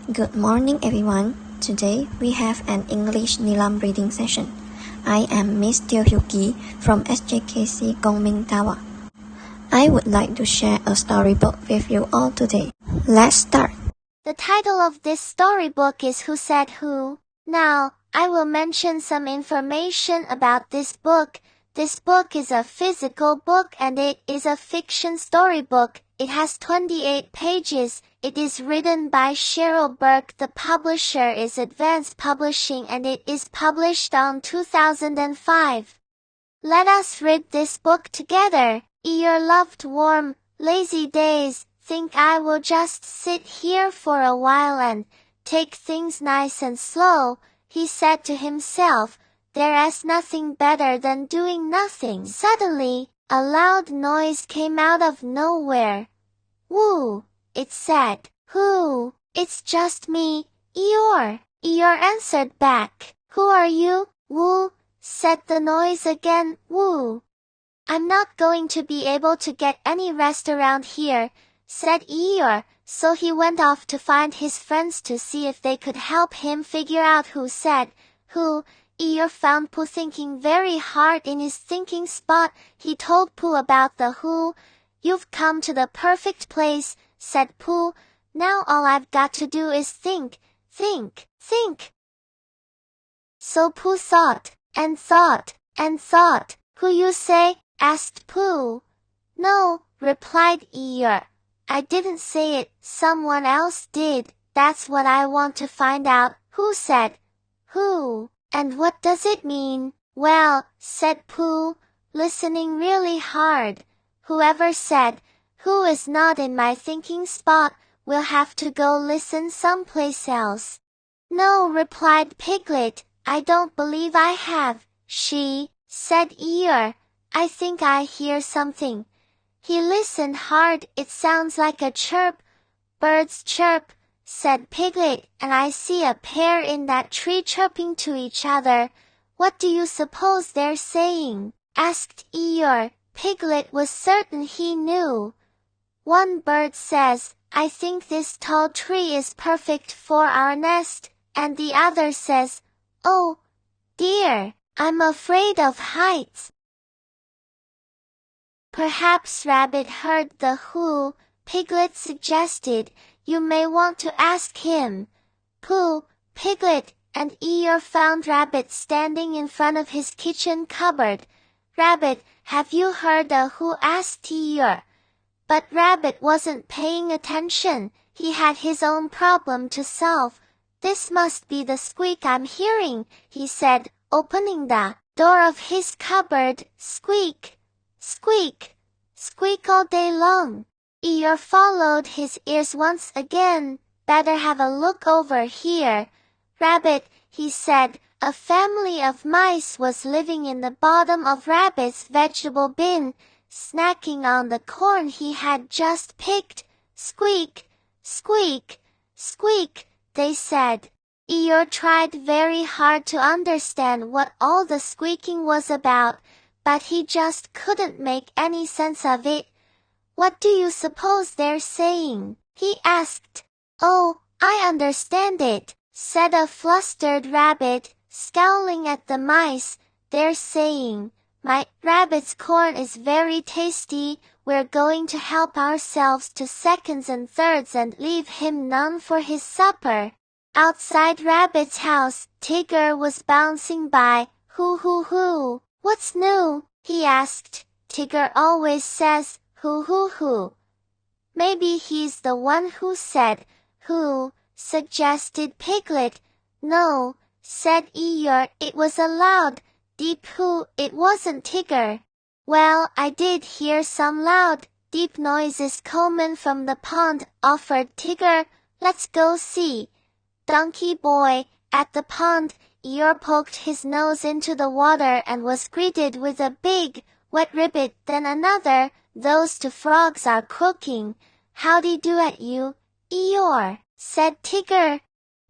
Good morning everyone. Today we have an English Nilam reading session. I am Miss Teo Hyuki from SJKC Gongming Tawa. I would like to share a storybook with you all today. Let's start. The title of this storybook is Who Said Who? Now, I will mention some information about this book. This book is a physical book and it is a fiction storybook. It has 28 pages. It is written by Cheryl Burke. The publisher is Advanced Publishing and it is published on 2005. Let us read this book together. Your loved warm, lazy days. Think I will just sit here for a while and take things nice and slow, he said to himself. There is nothing better than doing nothing. Suddenly, a loud noise came out of nowhere. Whoo, it said. Who? It's just me, Eeyore. Eeyore answered back. Who are you? Whoo, said the noise again. Whoo. I'm not going to be able to get any rest around here, said Eeyore, so he went off to find his friends to see if they could help him figure out who said who. Eeyore found Pooh thinking very hard in his thinking spot. He told Pooh about the who. You've come to the perfect place, said Pooh. Now all I've got to do is think. So Pooh thought, and thought, and thought. Who you say? Asked Pooh. No, replied Eeyore. I didn't say it, someone else did. That's what I want to find out. Who said who? And what does it mean? Well, said Pooh, listening really hard. Whoever said who is not in my thinking spot will have to go listen someplace else. No, replied Piglet, I don't believe I have. She, said Eeyore, I think I hear something. He listened hard. It sounds like a chirp. Birds chirp, said Piglet, and I see a pair in that tree chirping to each other. What do you suppose they're saying? Asked Eeyore. Piglet was certain he knew. One bird says, I think this tall tree is perfect for our nest, and the other says, oh, dear, I'm afraid of heights. Perhaps Rabbit heard the who. Piglet suggested, you may want to ask him. Pooh, Piglet, and Eeyore found Rabbit standing in front of his kitchen cupboard. Rabbit, have you heard the who? Asked Eeyore. But Rabbit wasn't paying attention. He had his own problem to solve. This must be the squeak I'm hearing, he said, opening the door of his cupboard. Squeak, squeak, squeak all day long. Eeyore followed his ears once again. Better have a look over here. Rabbit, he said, a family of mice was living in the bottom of Rabbit's vegetable bin, snacking on the corn he had just picked. Squeak, squeak, squeak, they said. Eeyore tried very hard to understand what all the squeaking was about, but he just couldn't make any sense of it. What do you suppose they're saying? He asked. Oh, I understand it, said a flustered rabbit, scowling at the mice. They're saying, my Rabbit's corn is very tasty. We're going to help ourselves to seconds and thirds and leave him none for his supper. Outside Rabbit's house, Tigger was bouncing by. Who? What's new? He asked. Tigger always says, who. Maybe he's the one who said who, suggested Piglet. No, said Eeyore. It was a loud, deep who. It wasn't Tigger. Well, I did hear some loud, deep noises coming from the pond, offered Tigger. Let's go see. Donkey Boy, at the pond, Eeyore poked his nose into the water and was greeted with a big, wet ribbit, then another. Those two frogs are cooking. Howdy do at you, Eeyore, said Tigger.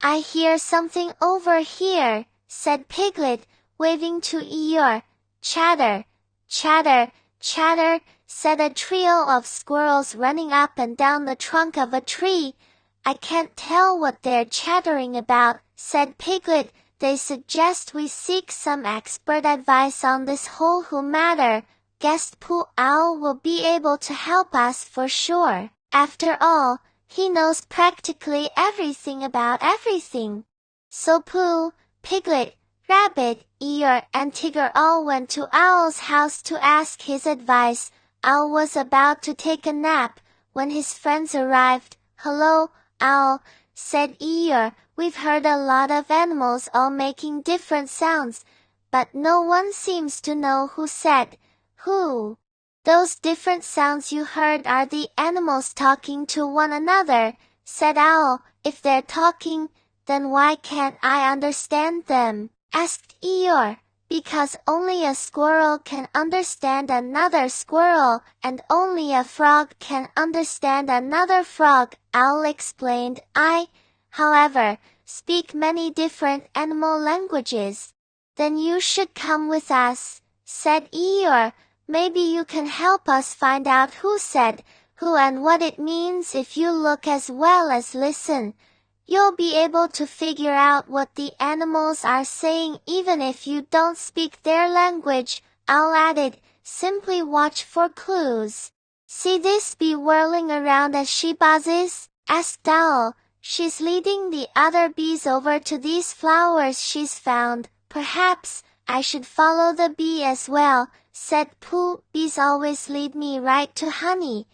I hear something over here, said Piglet, waving to Eeyore. Chatter, chatter, chatter, said a trio of squirrels running up and down the trunk of a tree. I can't tell what they're chattering about, said Piglet. They suggest we seek some expert advice on this whole Who matter. Guessed Pooh Owl will be able to help us for sure. After all, he knows practically everything about everything. So Pooh, Piglet, Rabbit, Eeyore, and Tigger all went to Owl's house to ask his advice. Owl was about to take a nap when his friends arrived. Hello, Owl, said Eeyore. We've heard a lot of animals all making different sounds, but no one seems to know who said who. Those different sounds you heard are the animals talking to one another, said Owl. If they're talking, then why can't I understand them? Asked Eeyore. Because only a squirrel can understand another squirrel, and only a frog can understand another frog, Owl explained. I, however, speak many different animal languages. Then you should come with us, said Eeyore. Maybe you can help us find out who said who and what it means. If you look as well as listen, you'll be able to figure out what the animals are saying even if you don't speak their language, Owl added. Simply watch for clues. See this bee whirling around as she buzzes? Asked Owl. She's leading the other bees over to these flowers she's found. Perhaps I should follow the bee as well, said Pooh. Bees always lead me right to honey.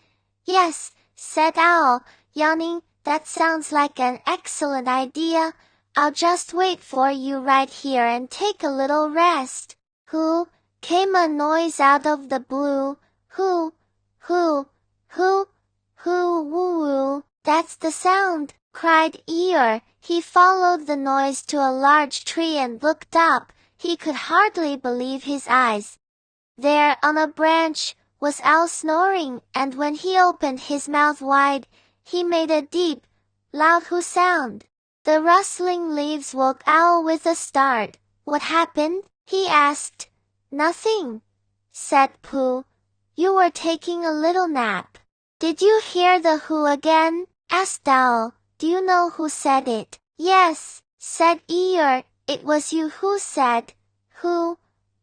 Yes, said Owl, yawning. That sounds like an excellent idea. I'll just wait for you right here and take a little rest. Who? Came a noise out of the blue. Who? Who? Who? Who? Woo woo. That's the sound, cried Eeyore. He followed the noise to a large tree and looked up. He could hardly believe his eyes. There, on a branch, was Owl snoring, and when he opened his mouth wide, he made a deep, loud whoo sound. The rustling leaves woke Owl with a start. What happened? He asked. Nothing, said Pooh. You were taking a little nap. Did you hear the who again? Asked Owl. Do you know who said it? Yes, said Eeyore. It was you who said who,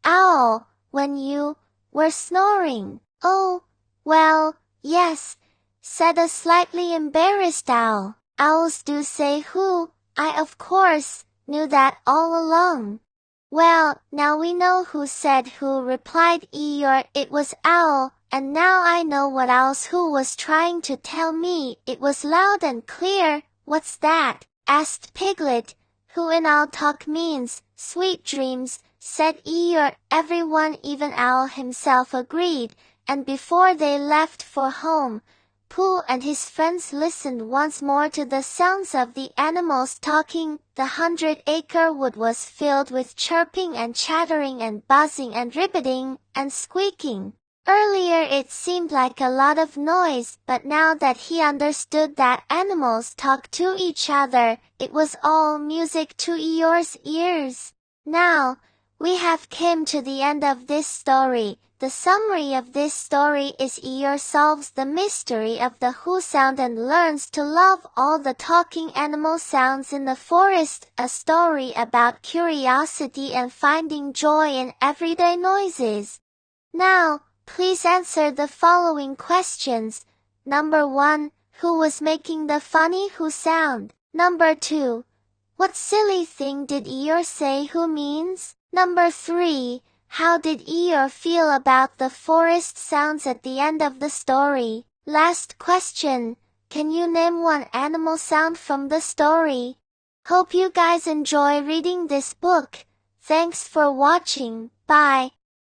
Owl, when you were snoring. Oh, well, yes, said a slightly embarrassed Owl. Owls do say who. I of course knew that all along. Well, now we know who said who, replied Eeyore. It was Owl, and now I know what Owl's who was trying to tell me. It was loud and clear. What's that? Asked Piglet, who in Owl talk means sweet dreams, said Eeyore. Everyone, even Owl himself, agreed, and before they left for home, Pooh and his friends listened once more to the sounds of the animals talking. The 100-acre wood was filled with chirping and chattering and buzzing and ribbiting and squeaking. Earlier it seemed like a lot of noise, but now that he understood that animals talk to each other, it was all music to Eeyore's ears. Now, we have come to the end of this story. The summary of this story is Eeyore solves the mystery of the who sound and learns to love all the talking animal sounds in the forest, a story about curiosity and finding joy in everyday noises. Now, please answer the following questions. Number 1, who was making the funny who sound? Number 2, what silly thing did Eeyore say who means? Number 3, how did Eeyore feel about the forest sounds at the end of the story? Last question, can you name one animal sound from the story? Hope you guys enjoy reading this book. Thanks for watching. Bye.